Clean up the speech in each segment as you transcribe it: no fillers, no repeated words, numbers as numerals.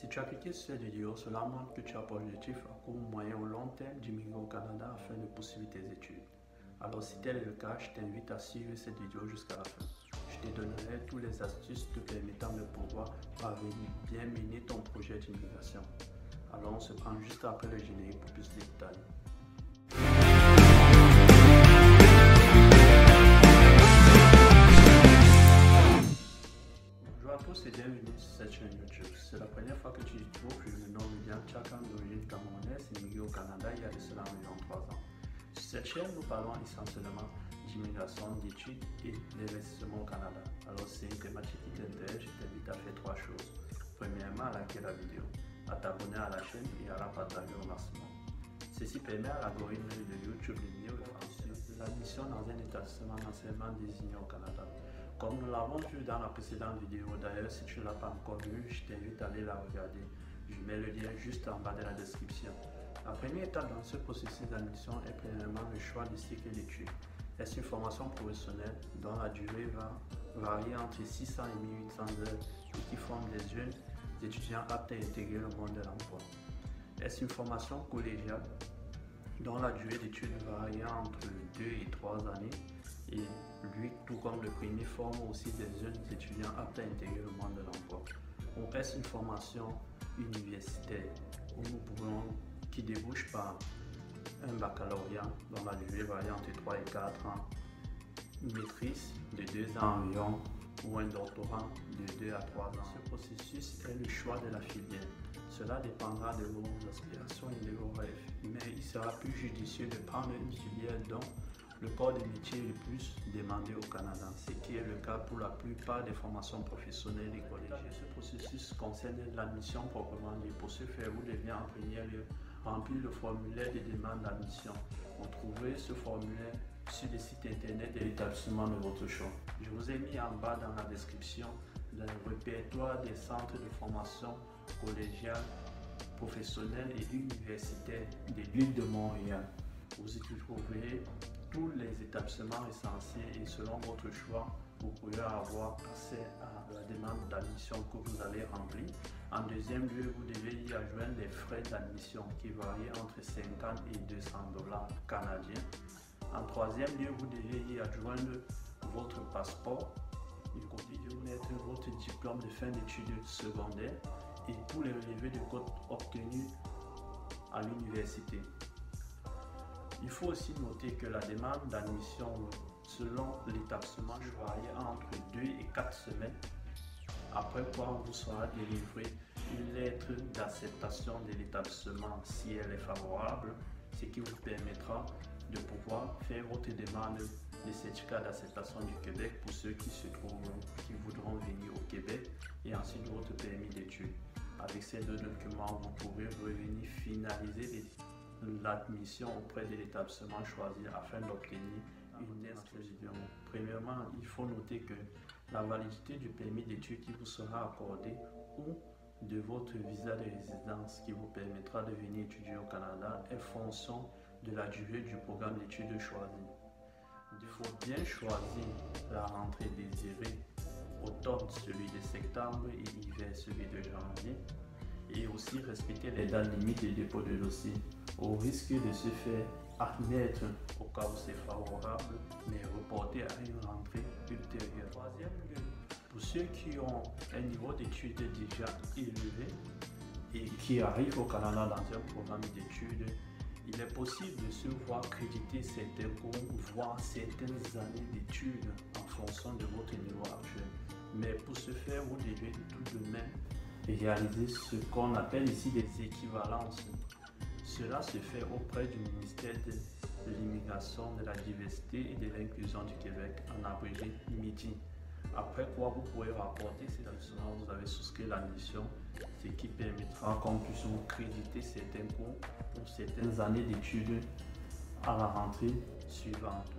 Si tu as cliqué sur cette vidéo, cela montre que tu as pour objectif à court, moyen ou long terme d'immigrer au Canada afin de poursuivre tes études. Alors si tel est le cas, je t'invite à suivre cette vidéo jusqu'à la fin. Je te donnerai toutes les astuces te permettant de pouvoir parvenir bien mener ton projet d'immigration. Alors on se prend juste après le générique pour plus de détails. Bonjour à tous et bienvenue sur cette chaîne YouTube. C'est la première fois que tu y trouves, je me nomme William Tchakam d'origine camerounaise, immigré au Canada il y a de cela environ 3 ans. Sur cette chaîne, nous parlons essentiellement d'immigration, d'études et d'investissement au Canada. Alors c'est une thématique qui t'intéresse, je t'invite à faire 3 choses. Premièrement, à liker la vidéo, à t'abonner à la chaîne et à la partager au maximum. Ceci permet à l'algorithme de YouTube de mieux référencer l'admission dans un établissement d'enseignement désigné au Canada. Comme nous l'avons vu dans la précédente vidéo, d'ailleurs si tu ne l'as pas encore vue, je t'invite à aller la regarder. Je mets le lien juste en bas de la description. La première étape dans ce processus d'admission est premièrement le choix du cycle d'études. Est-ce une formation professionnelle dont la durée va varier entre 600 et 1800 heures et qui forme des jeunes étudiants aptes à intégrer le monde de l'emploi? Est-ce une formation collégiale dont la durée d'études varie entre 2 et 3 années et lui, tout comme le premier, forme aussi des jeunes étudiants aptes à intégrer le monde de l'emploi? Ou est-ce une formation universitaire où nous pouvons, qui débouche par un baccalauréat dont la durée varie entre 3 et 4 ans, une maîtrise de 2 ans environ ou un doctorat de 2 à 3 ans? Ce processus est le choix de la filière. Cela dépendra de vos aspirations et de vos rêves, mais il sera plus judicieux de prendre une filière dont le corps de métier est le plus demandé au Canada, ce qui est le cas pour la plupart des formations professionnelles et collégiales. Ce processus concerne l'admission proprement dit. Pour ce faire, vous devez en premier lieu remplir le formulaire de demande d'admission. Vous trouverez ce formulaire sur le site internet de l'établissement de votre choix. Je vous ai mis en bas dans la description le répertoire des centres de formation collégiale, professionnelle et universitaire de l'île de Montréal. Vous y trouverez tous les établissements recensés et selon votre choix, vous pourrez avoir accès à la demande d'admission que vous allez remplir. En deuxième lieu, vous devez y adjoindre les frais d'admission qui varient entre 50 et 200 dollars canadiens. En troisième lieu, vous devez y adjoindre votre passeport, une copie de votre diplôme de fin d'études secondaires et tous les relevés de code obtenus à l'université. Il faut aussi noter que la demande d'admission selon l'établissement varie entre 2 et 4 semaines, après quoi vous sera délivré une lettre d'acceptation de l'établissement si elle est favorable, ce qui vous permettra de pouvoir faire votre demande de certificat d'acceptation du Québec pour ceux qui voudront venir au Québec et ensuite votre permis d'études. Avec ces deux documents, vous pourrez revenir finaliser l'admission auprès de l'établissement choisi afin d'obtenir une inscription. Premièrement, il faut noter que la validité du permis d'études qui vous sera accordé ou de votre visa de résidence qui vous permettra de venir étudier au Canada est fonction de la durée du programme d'études choisi. Il faut bien choisir la rentrée désirée, automne celui de septembre et hiver celui de janvier, et aussi respecter les dates limites de dépôt de dossier, au risque de se faire admettre au cas où c'est favorable, mais reporter à une rentrée ultérieure. Troisième lieu, pour ceux qui ont un niveau d'études déjà élevé et qui arrivent au Canada dans un programme d'études, il est possible de se voir créditer certains cours, voire certaines années d'études en fonction de votre niveau actuel. Mais pour ce faire, vous devez tout de même réaliser ce qu'on appelle ici des équivalences. Cela se fait auprès du ministère de l'immigration, de la diversité et de l'inclusion du Québec, en abrégé MIDI. Après quoi, vous pourrez rapporter ces établissements où vous avez souscrit l'admission, ce qui permettra qu'on puisse vous créditer certains cours pour certaines années d'études à la rentrée suivante.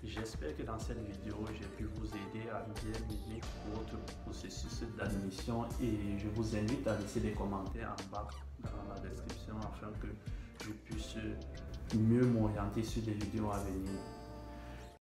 J'espère que dans cette vidéo, j'ai pu vous aider à bien mener votre processus d'admission et je vous invite à laisser des commentaires en bas dans la description afin que je puisse mieux m'orienter sur des vidéos à venir.